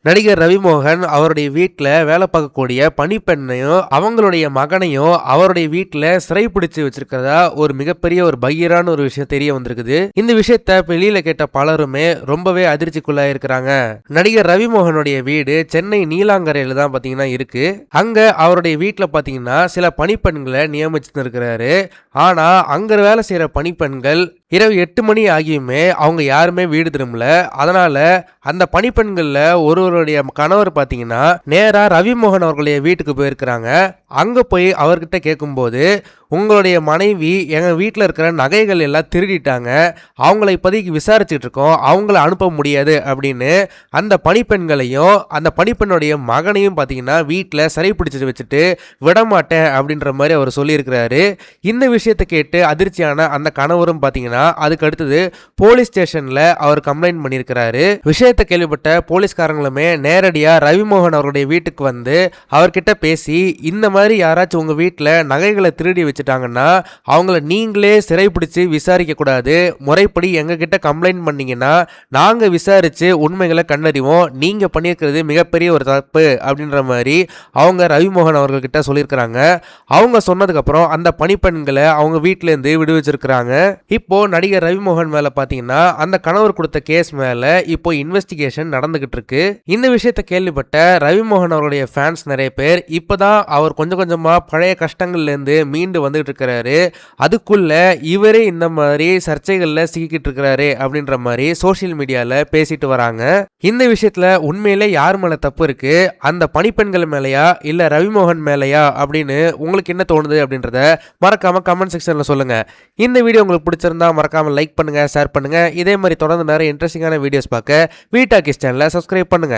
நடிகர் ரவிமோகன் அவருடைய வீட்டில் வேலை பார்க்கக்கூடிய பணிப்பெண்ணையும் அவங்களுடைய மகனையும் அவருடைய வீட்டில் சிறைப்பிடிச்சு வச்சிருக்கிறதா ஒரு மிகப்பெரிய ஒரு பகீரான ஒரு விஷயம் தெரிய வந்திருக்குது. இந்த விஷயத்த வெளியில கேட்ட பலருமே ரொம்பவே அதிர்ச்சிக்குள்ளாக இருக்கிறாங்க. நடிகர் ரவிமோகனுடைய வீடு சென்னை நீலாங்கரையில தான் பாத்தீங்கன்னா இருக்கு. அங்க அவருடைய வீட்டில் பாத்தீங்கன்னா சில பணிப்பெண்களை நியமிச்சு இருக்கிறாரு. ஆனா அங்க வேலை செய்யற பணிப்பெண்கள் இரவு 8 மணி ஆகியுமே அவங்க யாருமே வீடு திரும்பல. அதனால அந்த பணிப்பெண்கள்ல ஒருவருடைய கணவர் பாத்தீங்கன்னா நேரா ரவிமோகன் அவர்களுடைய வீட்டுக்கு போயிருக்கிறாங்க. அங்க போய் அவர்கிட்ட கேட்கும்போது, உங்களுடைய மனைவி எங்க வீட்டில் இருக்கிற நகைகள் எல்லாம் திருடிட்டாங்க, அவங்கள இப்போதைக்கு விசாரிச்சுட்டு இருக்கோம், அவங்கள அனுப்ப முடியாது அப்படின்னு அந்த பணிப்பெண்களையும் அந்த பணிப்பெண்ணுடைய மகனையும் பார்த்தீங்கன்னா வீட்டில் சிறைப்பிடிச்சிட்டு வச்சுட்டு விடமாட்டேன் அப்படின்ற மாதிரி அவர் சொல்லியிருக்கிறாரு. இந்த விஷயத்தை கேட்டு அதிர்ச்சியான அந்த கணவரும் பார்த்தீங்கன்னா அதுக்கு அடுத்தது போலீஸ் ஸ்டேஷன்ல அவர் கம்ப்ளைண்ட் பண்ணியிருக்கிறாரு. விஷயத்தை கேள்விப்பட்ட போலீஸ்காரங்களுமே நேரடியா ரவிமோகன் அவருடைய வீட்டுக்கு வந்து அவர்கிட்ட பேசி, இந்த மாதிரி யாராச்சும் உங்க வீட்டில் நகைகளை திருடி வச்சுட்டாங்கன்னா அவங்கள நீங்களே சிறைப்பிடிச்சு விசாரிக்க கூடாது, முறைப்படி எங்க கிட்ட கம்ப்ளைண்ட் பண்ணீங்கன்னா நாங்க விசாரிச்சு உண்மைகளை கண்டறிவோம், நீங்க பண்ணியிருக்கிறது மிகப்பெரிய ஒரு தப்பு அப்படின்ற மாதிரி அவங்க ரவிமோகன் அவர்கள்கிட்ட சொல்லியிருக்கிறாங்க. அவங்க சொன்னதுக்கு அப்புறம் அந்த பணிப்பெண்களை அவங்க வீட்டில இருந்து விடுவிச்சிருக்கிறாங்க. இப்போ நடிகர் ரவிமோகன் மேல பாத்தீங்கன்னா அந்த கணவர் கொடுத்த கேஸ் மேல இப்போ இன்வெஸ்டிகேஷன் நடந்துகிட்டு இருக்கு. இந்த விஷயத்தை கேள்விப்பட்ட ரவிமோகன் அவருடைய ஃபேன்ஸ் நிறைய பேர் இப்பதான் அவர் கொஞ்சம் கொஞ்சமா பழைய கஷ்டங்கள்ல இருந்து மீண்டு வந்துட்டு இருக்கிறாரு, அதுக்குள்ள இவரே இந்த மாதிரி சர்ச்சைகள்ல சிக்கிட்டு இருக்கிறாரு அப்படின்ற மாதிரி சோசியல் மீடியால பேசிட்டு வராங்க. இந்த விஷயத்துல உண்மையிலே யார் மேல தப்பு இருக்கு, அந்த பணிப்பெண்கள் மேலையா இல்ல ரவிமோகன் மேலையா அப்படின்னு உங்களுக்கு என்ன தோணுது அப்படின்றத மறக்காம கமெண்ட் செக்ஷன்ல சொல்லுங்க. இந்த வீடியோ உங்களுக்கு பிடிச்சிருந்தா மறக்காம லைக் பண்ணுங்க, ஷேர் பண்ணுங்க. இதே மாதிரி தொடர்ந்து நிறைய இன்ட்ரெஸ்டிங்கான வீடியோஸ் பார்க்க வீட்டாக்கிஸ் சேனலை சப்ஸ்கிரைப் பண்ணுங்க.